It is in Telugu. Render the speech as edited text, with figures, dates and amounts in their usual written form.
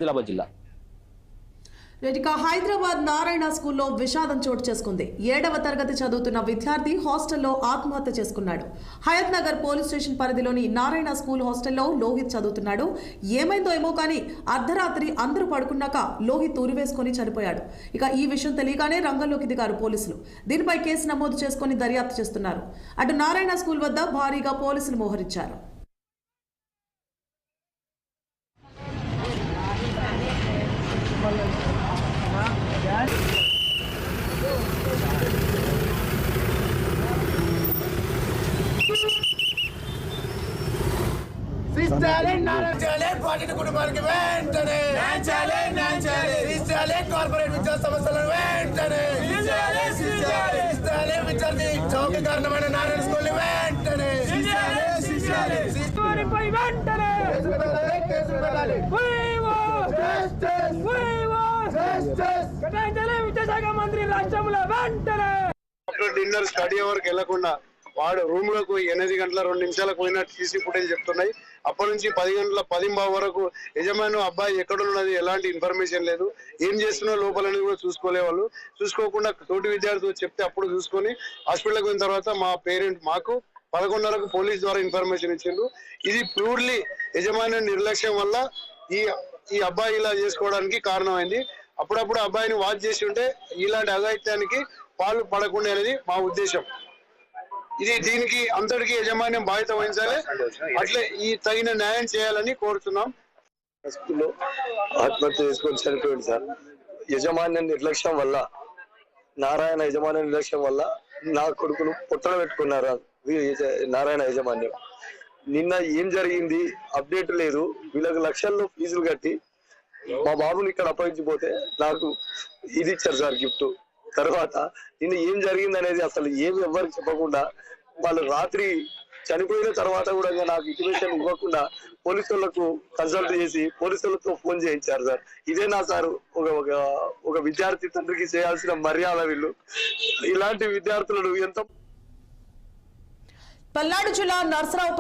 ఆదిలాబాద్ జిల్లా హైదరాబాద్ నారాయణ స్కూల్లో విషాదం చోటు చేసుకుంది. 7వ తరగతి చదువుతున్న విద్యార్థి హాస్టల్లో ఆత్మహత్య చేసుకున్నాడు. హయత్ నగర్ పోలీస్ స్టేషన్ పరిధిలోని నారాయణ స్కూల్ హాస్టల్లో లోహిత్ చదువుతున్నాడు. ఏమైందో ఏమో కానీ అర్ధరాత్రి అందరూ పడుకున్నాక లోహిత్ ఉరివేసుకుని చనిపోయాడు. ఈ విషయం తెలియగానే రంగంలోకి దిగారు పోలీసులు. దీనిపై కేసు నమోదు చేసుకుని దర్యాప్తు చేస్తున్నారు. అటు నారాయణ స్కూల్ వద్ద భారీగా పోలీసులు మోహరించారు. కుటుంబానికి వెంటనే కార్పొరేట్ విద్యా సంస్థలను వెంటనే విద్యార్థి చౌక కారణమైన నారాయణ స్కూల్ వెంటనే విద్యాశాఖ మంత్రి రాష్ట్రంలో వెంటనే డిన్నర్ స్టడీ అవర్కి వెళ్లకుండా వాడు రూమ్ లోకి 8 గంటల 2 నిమిషాలకు పోయినట్టు సీసీ ఫుటేజ్ చెప్తున్నాయి. అప్పటి నుంచి 10 గంటల 10 వరకు యజమాని అబ్బాయి ఎక్కడున్నది ఎలాంటి ఇన్ఫర్మేషన్ లేదు. ఏం చేస్తున్నా లోపలనేది కూడా చూసుకోలే. వాళ్ళు చూసుకోకుండా తోటి విద్యార్థులు చెప్తే అప్పుడు చూసుకొని హాస్పిటల్కి పోయిన తర్వాత మా పేరెంట్ మాకు 11:30కు పోలీస్ ద్వారా ఇన్ఫర్మేషన్ ఇచ్చిండ్రు. ఇది ప్యూర్లీ యజమాని నిర్లక్ష్యం వల్ల ఈ అబ్బాయి ఇలా చేసుకోవడానికి కారణమైంది. అప్పుడప్పుడు అబ్బాయిని వాచ్ చేసి ఉంటే ఇలాంటి అఘాయిత్యానికి పాలు పడకుండా అనేది మా ఉద్దేశం. దీనికి అంతటికి యజమాన్యం బాధ్యత వహించాలి. అట్లే తగిన న్యాయం చేయాలని కోరుతున్నాం. స్కూల్లో ఆత్మహత్య చేసుకొని చనిపోయింది సార్. యజమాన్యం నిర్లక్ష్యం వల్ల, నారాయణ యజమాన్యం నిర్లక్ష్యం వల్ల నా కొడుకును పుట్టన పెట్టుకున్నారు నారాయణ యాజమాన్యం. నిన్న ఏం జరిగింది అప్డేట్ లేదు. వీళ్ళకి లక్షల్లో ఫీజులు కట్టి మా బాబుని ఇక్కడ అప్పగించిపోతే నాకు ఇది ఇచ్చారు సార్ గిఫ్ట్. తర్వాత నిన్న ఏం జరిగింది అనేది అసలు ఏమి ఎవ్వరికి చెప్పకుండా వాళ్ళు రాత్రి చనిపోయిన తర్వాత కూడా నాకు ఇంటిమేషన్ ఇవ్వకుండా పోలీసులకు కన్సల్ట్ చేసి పోలీసులతో ఫోన్ చేయించారు సార్. ఇదేనా సార్ ఒక విద్యార్థి తండ్రికి చేయాల్సిన మర్యాద? వీళ్ళు ఇలాంటి విద్యార్థులను ఎంత పల్నాడు జిల్లా నర్సరావు